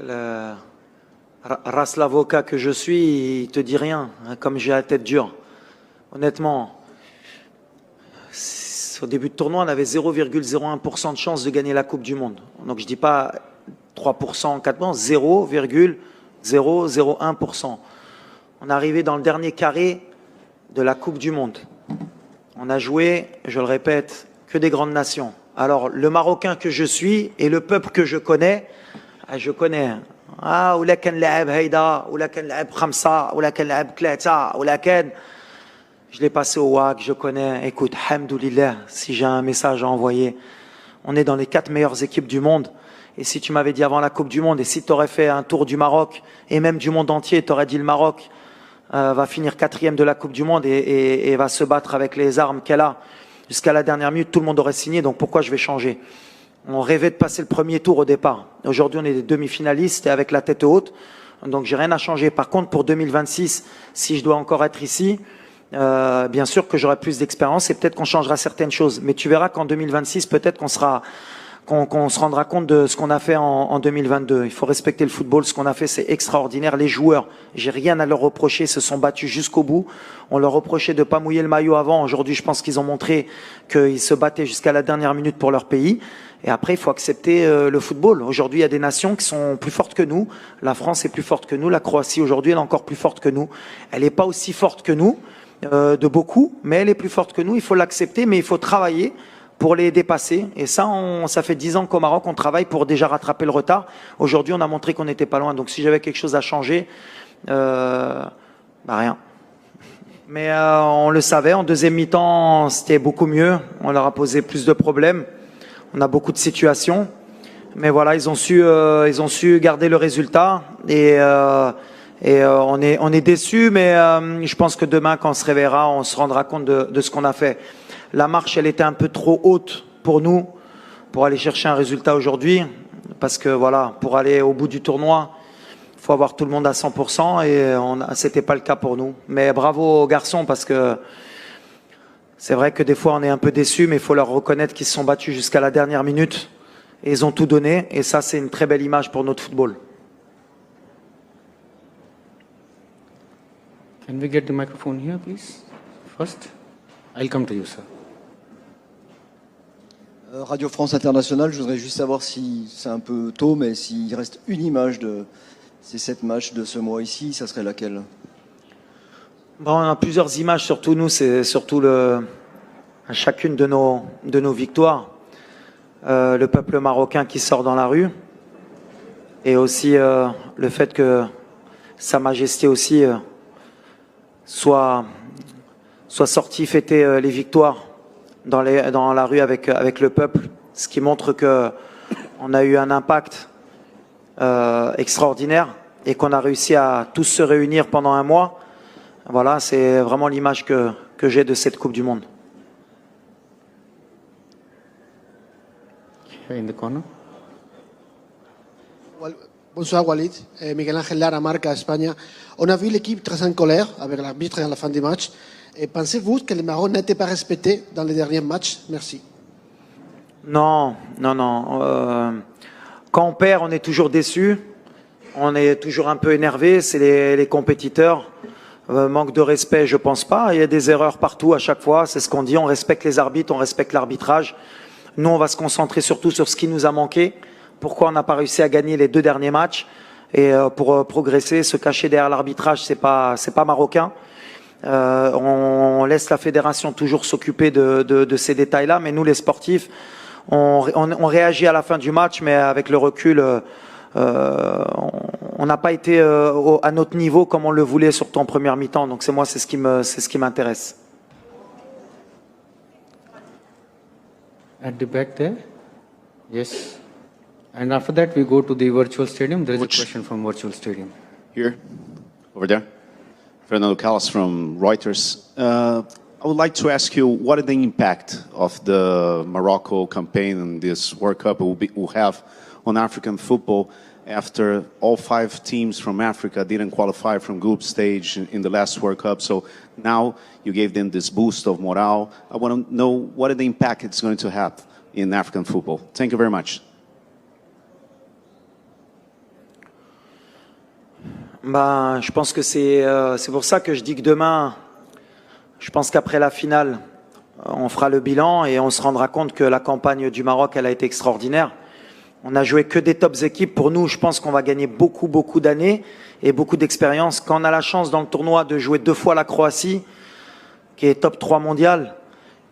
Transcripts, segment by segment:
le race l'avocat que je suis, il te dit rien, hein, comme j'ai la tête dure. Honnêtement, au début de tournoi, on avait 0,01% de chance de gagner la Coupe du Monde. Donc je dis pas 3%, 4%, 0,001%. On est arrivé dans le dernier carré de la Coupe du Monde. On a joué, je le répète, que des grandes nations. Alors, le Marocain que je suis et le peuple que je connais. ولا كان لاعب هيدا ولا كان لاعب خمسة ولا كان لاعب ثلاثة ولا كان. Je l'ai passé au WAC, je connais. Écoute, hamdoulillah, si j'ai un message à envoyer, on est dans les 4 meilleures équipes du monde. Et si tu m'avais dit avant la Coupe du Monde, et si tu aurais fait un tour du Maroc, et même du monde entier, tu aurais dit le Maroc va finir 4e de la Coupe du Monde et va se battre avec les armes qu'elle a jusqu'à la dernière minute, tout le monde aurait signé, donc pourquoi je vais changer? On rêvait de passer le premier tour au départ. Aujourd'hui, on est des demi-finalistes et avec la tête haute, donc j'ai rien à changer. Par contre, pour 2026, si je dois encore être ici, bien sûr que j'aurai plus d'expérience et peut-être qu'on changera certaines choses. Mais tu verras qu'en 2026, peut-être qu'on se rendra compte de ce qu'on a fait en 2022. Il faut respecter le football. Ce qu'on a fait, c'est extraordinaire. Les joueurs, j'ai rien à leur reprocher, se sont battus jusqu'au bout. On leur reprochait de pas mouiller le maillot avant. Aujourd'hui, je pense qu'ils ont montré qu'ils se battaient jusqu'à la dernière minute pour leur pays. Et après, il faut accepter le football. Aujourd'hui, il y a des nations qui sont plus fortes que nous. La France est plus forte que nous. La Croatie, aujourd'hui, elle est encore plus forte que nous. Elle n'est pas aussi forte que nous, de beaucoup, mais elle est plus forte que nous. Il faut l'accepter, mais il faut travailler pour les dépasser. Et ça, ça fait 10 ans qu'au Maroc, on travaille pour déjà rattraper le retard. Aujourd'hui, on a montré qu'on n'était pas loin. Donc, si j'avais quelque chose à changer, rien. Mais on le savait, en deuxième mi-temps, c'était beaucoup mieux. On leur a posé plus de problèmes. On a beaucoup de situations. Mais voilà, ils ont su garder le résultat. Et on est déçus, mais je pense que demain, quand on se réveillera, on se rendra compte de ce qu'on a fait. La marche, elle était un peu trop haute pour nous, pour aller chercher un résultat aujourd'hui. Parce que voilà, pour aller au bout du tournoi, il faut avoir tout le monde à 100% et c'était pas le cas pour nous. Mais bravo aux garçons parce que c'est vrai que des fois on est un peu déçus, mais il faut leur reconnaître qu'ils se sont battus jusqu'à la dernière minute et ils ont tout donné. Et ça, c'est une très belle image pour notre football. Can we get the microphone here, please? First, I'll come to you, sir. Radio France Internationale, je voudrais juste savoir si c'est un peu tôt, mais s'il reste une image de ces 7 matchs de ce mois ici, ça serait laquelle? Bon, on a plusieurs images, surtout nous, c'est surtout chacune de nos victoires. Le peuple marocain qui sort dans la rue et aussi le fait que Sa Majesté aussi soit sorti fêter les victoires dans la rue avec le peuple, ce qui montre qu'on a eu un impact extraordinaire et qu'on a réussi à tous se réunir pendant un mois. Voilà, c'est vraiment l'image que j'ai de cette Coupe du Monde. In the corner. Bonsoir Walid, Miguel Ángel Lara, Marca, Espagne. On a vu l'équipe très en colère avec l'arbitre à la fin du match. Pensez-vous que le Maroc n'était pas respecté dans les derniers matchs? Merci. Non. Quand on perd, on est toujours déçu. On est toujours un peu énervé. C'est les compétiteurs. Manque de respect, je pense pas. Il y a des erreurs partout à chaque fois. C'est ce qu'on dit. On respecte les arbitres, on respecte l'arbitrage. Nous, on va se concentrer surtout sur ce qui nous a manqué. Pourquoi on n'a pas réussi à gagner les 2 derniers matchs? Et pour progresser, se cacher derrière l'arbitrage, c'est pas marocain. On laisse la fédération toujours s'occuper de ces détails-là, mais nous, les sportifs, on réagit à la fin du match, mais avec le recul, on n'a pas été à notre niveau comme on le voulait, surtout en première mi-temps. Donc c'est ce qui m'intéresse. At the back there. Yes. And after that, we go to the virtual stadium. There is a question from virtual stadium. Here, over there. Fernando Callas from Reuters. I would like to ask you what is the impact of the Morocco campaign and this World Cup will have on African football after all 5 teams from Africa didn't qualify from group stage in the last World Cup. So now you gave them this boost of morale. I want to know what is the impact it's going to have in African football. Thank you very much. Ben, je pense que c'est pour ça que je dis que demain, je pense qu'après la finale, on fera le bilan et on se rendra compte que la campagne du Maroc, elle a été extraordinaire. On a joué que des tops équipes. Pour nous, je pense qu'on va gagner beaucoup d'années et beaucoup d'expérience. Quand on a la chance dans le tournoi de jouer 2 fois la Croatie, qui est top 3 mondial,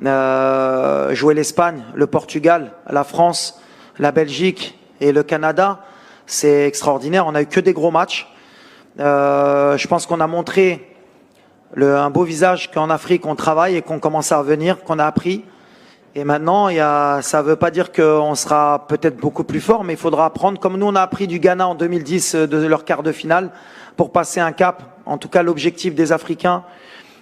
jouer l'Espagne, le Portugal, la France, la Belgique et le Canada, c'est extraordinaire. On a eu que des gros matchs. Je pense qu'on a montré un beau visage qu'en Afrique on travaille et qu'on commence à revenir, qu'on a appris. Et maintenant, ça ne veut pas dire qu'on sera peut-être beaucoup plus fort, mais il faudra apprendre, comme nous on a appris du Ghana en 2010 de leur quart de finale, pour passer un cap. En tout cas, l'objectif des Africains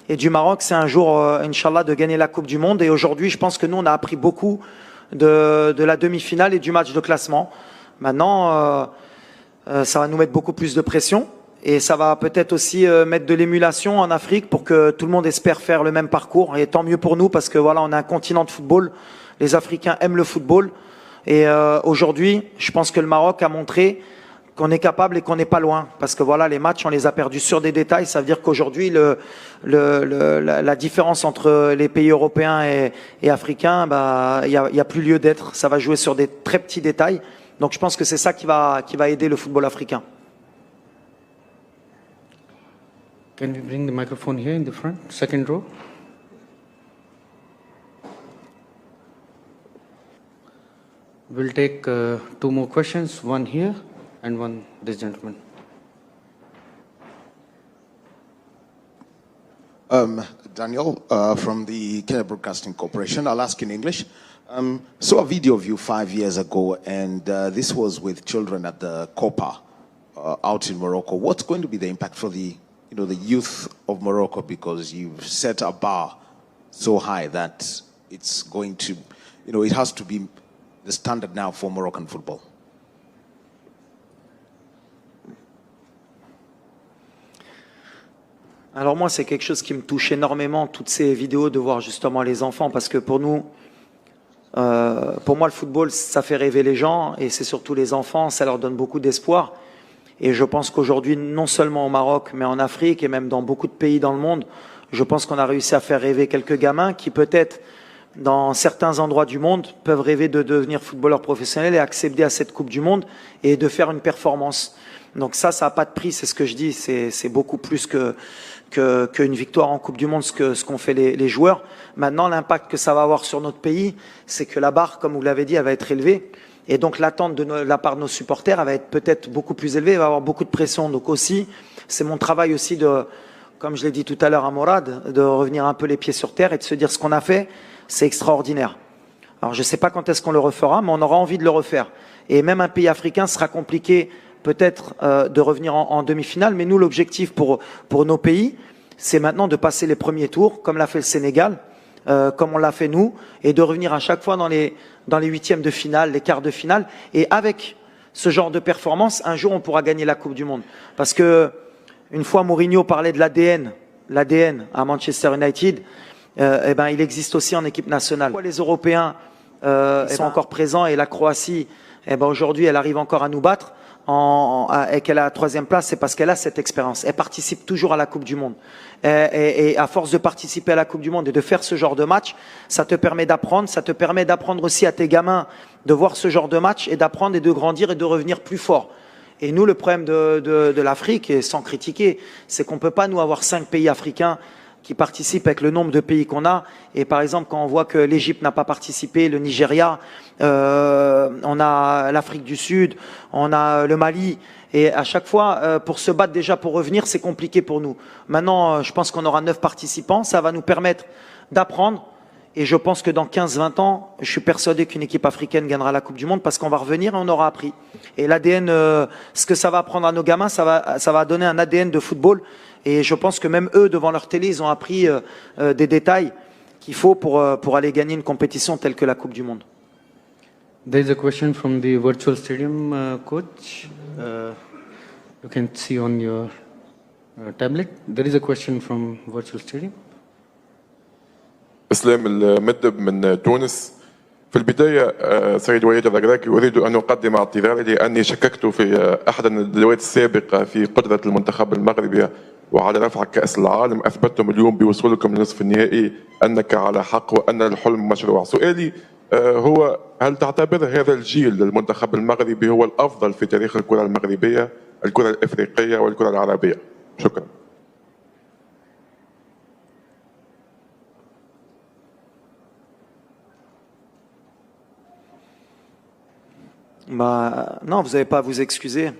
et du Maroc, c'est un jour, Inch'Allah, de gagner la Coupe du Monde. Et aujourd'hui, je pense que nous, on a appris beaucoup de la demi-finale et du match de classement. Maintenant, ça va nous mettre beaucoup plus de pression. Et ça va peut-être aussi mettre de l'émulation en Afrique pour que tout le monde espère faire le même parcours. Et tant mieux pour nous parce que voilà, on a un continent de football. Les Africains aiment le football. Et aujourd'hui, je pense que le Maroc a montré qu'on est capable et qu'on n'est pas loin. Parce que voilà, les matchs, on les a perdus sur des détails. Ça veut dire qu'aujourd'hui, la différence entre les pays européens et africains, bah, y a plus lieu d'être. Ça va jouer sur des très petits détails. Donc je pense que c'est ça qui va aider le football africain. Can we bring the microphone here in the front, second row? We'll take 2 more questions, one here and one this gentleman. Daniel, from the Kenya Broadcasting Corporation. I'll ask in English. Saw a video of you 5 years ago, and this was with children at the Copa out in Morocco. What's going to be the impact for the youth of Morocco, because you've set a bar so high that it's going to, it has to be the standard now for Moroccan football? Alors moi, c'est quelque chose qui me touche énormément, toutes ces vidéos, de voir justement les enfants, parce que pour nous, pour moi, le football, ça fait rêver les gens, et c'est surtout les enfants, ça leur donne beaucoup d'espoir. Et je pense qu'aujourd'hui, non seulement au Maroc, mais en Afrique et même dans beaucoup de pays dans le monde, je pense qu'on a réussi à faire rêver quelques gamins qui peut-être, dans certains endroits du monde, peuvent rêver de devenir footballeurs professionnels et accéder à cette Coupe du Monde et de faire une performance. Donc ça n'a pas de prix, c'est ce que je dis, c'est beaucoup plus qu'une victoire en Coupe du Monde, ce qu'ont fait les joueurs. Maintenant, l'impact que ça va avoir sur notre pays, c'est que la barre, comme vous l'avez dit, elle va être élevée. Et donc l'attente de la part de nos supporters, elle va être peut-être beaucoup plus élevée, il va y avoir beaucoup de pression. Donc aussi, c'est mon travail aussi de, comme je l'ai dit tout à l'heure à Morad, de revenir un peu les pieds sur terre et de se dire ce qu'on a fait, c'est extraordinaire. Alors je ne sais pas quand est-ce qu'on le refera, mais on aura envie de le refaire. Et même un pays africain sera compliqué peut-être de revenir en demi-finale, mais nous l'objectif pour nos pays, c'est maintenant de passer les premiers tours, comme l'a fait le Sénégal, comme on l'a fait nous, et de revenir à chaque fois dans les huitièmes de finale, les quarts de finale. Et avec ce genre de performance, un jour on pourra gagner la Coupe du Monde. Parce que une fois Mourinho parlait de l'ADN à Manchester United, il existe aussi en équipe nationale. Les Européens sont encore présents et la Croatie, aujourd'hui, elle arrive encore à nous battre. Et qu'elle a la 3e place, c'est parce qu'elle a cette expérience. Elle participe toujours à la Coupe du Monde. Et à force de participer à la Coupe du Monde et de faire ce genre de match, ça te permet d'apprendre. Ça te permet d'apprendre aussi à tes gamins de voir ce genre de match et d'apprendre et de grandir et de revenir plus fort. Et nous, le problème de l'Afrique, et sans critiquer, c'est qu'on peut pas, nous, avoir 5 pays africains qui participent avec le nombre de pays qu'on a. Et par exemple, quand on voit que l'Égypte n'a pas participé, le Nigeria, on a l'Afrique du Sud, on a le Mali. Et à chaque fois, pour se battre déjà, pour revenir, c'est compliqué pour nous. Maintenant, je pense qu'on aura 9 participants. Ça va nous permettre d'apprendre. Et je pense que dans 15-20 ans, je suis persuadé qu'une équipe africaine gagnera la Coupe du Monde parce qu'on va revenir et on aura appris. Et l'ADN, ce que ça va apprendre à nos gamins, ça va donner un ADN de football. Et je pense que même eux, devant leur télé, ils ont appris des détails qu'il faut pour aller gagner une compétition telle que la Coupe du Monde. There is a question from the virtual stadium, coach. You can see on your tablet. There is a question from virtual stadium. اسلام المدب من تونس. في البداية سيد وليد الركراكي أريد أن أقدم اعتذاري لأني شككت في أحد الندوات السابقة في قدرة المنتخب المغربي وعلى رفع كأس العالم. أثبتتم اليوم بوصولكم لنصف النهائي أنك على حق وأن الحلم مشروع. سؤالي هو هل تعتبر هذا الجيل للمنتخب المغربي هو الأفضل في تاريخ الكرة المغربية، الكرة الإفريقية والكرة العربية؟ شكرا. Bah, non, vous n'avez pas à vous excuser.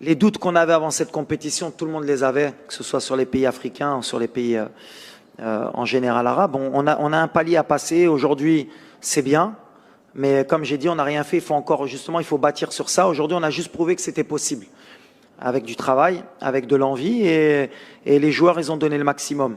Les doutes qu'on avait avant cette compétition, tout le monde les avait, que ce soit sur les pays africains ou sur les pays en général arabes. On a un palier à passer. Aujourd'hui, c'est bien. Mais comme j'ai dit, on n'a rien fait. Il faut bâtir sur ça. Aujourd'hui, on a juste prouvé que c'était possible. Avec du travail, avec de l'envie. Et les joueurs, ils ont donné le maximum.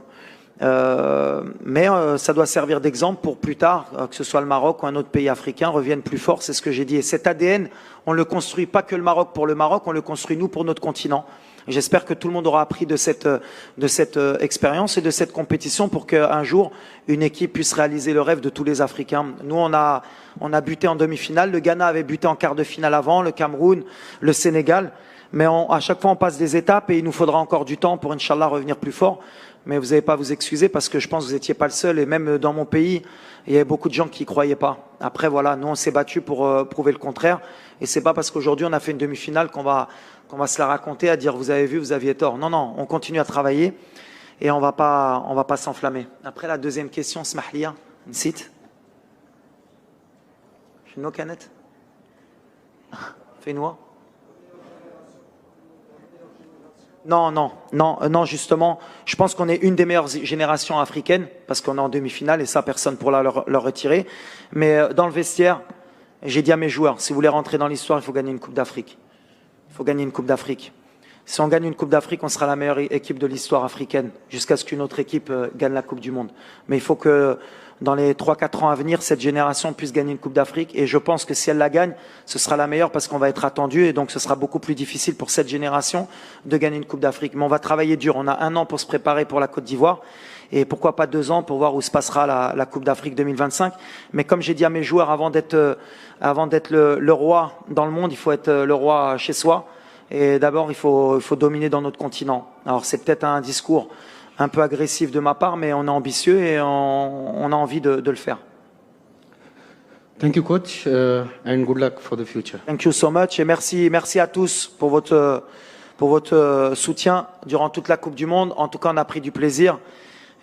Mais ça doit servir d'exemple pour plus tard, que ce soit le Maroc ou un autre pays africain, reviennent plus fort, c'est ce que j'ai dit. Et cet ADN, on le construit pas que le Maroc pour le Maroc, on le construit nous pour notre continent. J'espère que tout le monde aura appris de cette expérience et de cette compétition pour qu'un jour, une équipe puisse réaliser le rêve de tous les Africains. Nous, on a buté en demi-finale, le Ghana avait buté en quart de finale avant, le Cameroun, le Sénégal. Mais à chaque fois, on passe des étapes et il nous faudra encore du temps pour, Inch'Allah, revenir plus fort. Mais vous n'avez pas à vous excuser parce que je pense que vous n'étiez pas le seul. Et même dans mon pays, il y avait beaucoup de gens qui n'y croyaient pas. Après, voilà, nous, on s'est battus pour prouver le contraire. Et c'est pas parce qu'aujourd'hui, on a fait une demi-finale qu'on va se la raconter à dire, vous avez vu, vous aviez tort. Non, non, on continue à travailler et on va pas s'enflammer. Après, la deuxième question, Smahlia, une site. Une canette. Fais-nous. Non, justement, je pense qu'on est une des meilleures générations africaines, parce qu'on est en demi-finale, et ça, personne ne pourra leur retirer. Mais dans le vestiaire, j'ai dit à mes joueurs, si vous voulez rentrer dans l'histoire, il faut gagner une Coupe d'Afrique. Il faut gagner une Coupe d'Afrique. Si on gagne une Coupe d'Afrique, on sera la meilleure équipe de l'histoire africaine, jusqu'à ce qu'une autre équipe gagne la Coupe du Monde. Mais il faut que, dans les 3-4 ans à venir, cette génération puisse gagner une Coupe d'Afrique. Et je pense que si elle la gagne, ce sera la meilleure parce qu'on va être attendu. Et donc, ce sera beaucoup plus difficile pour cette génération de gagner une Coupe d'Afrique. Mais on va travailler dur. On a 1 an pour se préparer pour la Côte d'Ivoire. Et pourquoi pas 2 ans pour voir où se passera la Coupe d'Afrique 2025. Mais comme j'ai dit à mes joueurs, avant d'être le roi dans le monde, il faut être le roi chez soi. Et d'abord, il faut dominer dans notre continent. Alors, c'est peut-être un discours un peu agressif de ma part, mais on est ambitieux et on a envie de le faire. Thank you, coach, and good luck for the future. Thank you so much et merci à tous pour votre soutien durant toute la Coupe du Monde. En tout cas, on a pris du plaisir.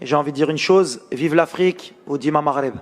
Et j'ai envie de dire une chose, vive l'Afrique, ou Dima Maghreb.